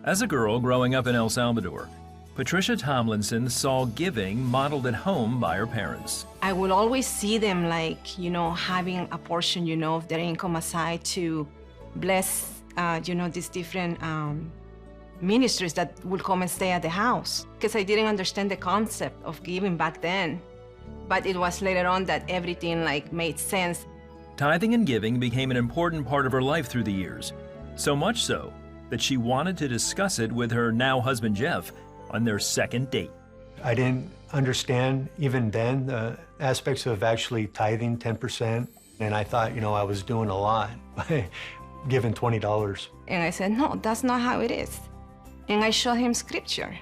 As a girl growing up in El Salvador, Patricia Tomlinson saw giving modeled at home by her parents. I would always see them like, having a portion, of their income aside to bless, these different ministries that would come and stay at the house. Because I didn't understand the concept of giving back then. But it was later on that everything made sense. Tithing and giving became an important part of her life through the years, so much so that she wanted to discuss it with her now husband Jeff on their second date. I didn't understand even then the aspects of actually tithing 10%, and I thought, I was doing a lot by giving $20. And I said, no, that's not how it is. And I showed him scripture,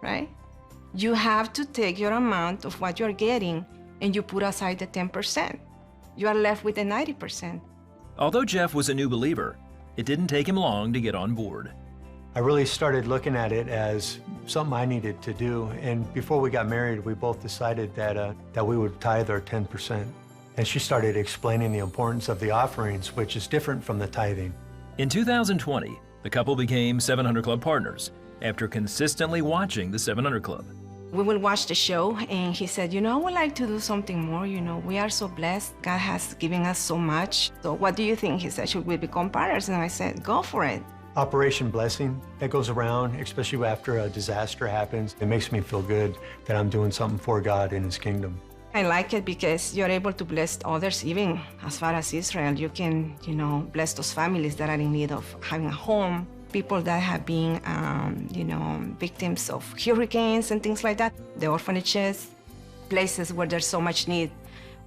right? You have to take your amount of what you're getting and you put aside the 10%. You are left with the 90%. Although Jeff was a new believer, it didn't take him long to get on board. I really started looking at it as something I needed to do. And before we got married, we both decided that we would tithe our 10%. And she started explaining the importance of the offerings, which is different from the tithing. In 2020, the couple became 700 Club partners after consistently watching the 700 Club. We will watch the show, and he said, I would like to do something more. We are so blessed. God has given us so much. So what do you think? He said, should we become partners? And I said, go for it. Operation Blessing, that goes around, especially after a disaster happens. It makes me feel good that I'm doing something for God in His kingdom. I like it because you're able to bless others, even as far as Israel. You can, bless those families that are in need of having a home, people that have been, victims of hurricanes and things like that, the orphanages, places where there's so much need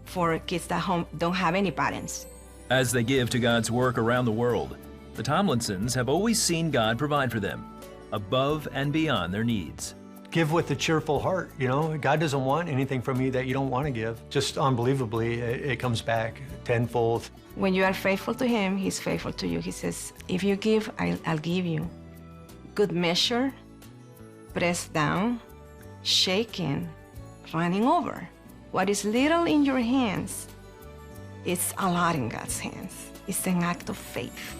for kids that don't have any parents. As they give to God's work around the world, the Tomlinsons have always seen God provide for them, above and beyond their needs. Give with a cheerful heart, God doesn't want anything from you that you don't want to give. Just unbelievably, it comes back tenfold. When you are faithful to Him, He's faithful to you. He says, if you give, I'll give you. Good measure, pressed down, shaken, running over. What is little in your hands, it's a lot in God's hands. It's an act of faith.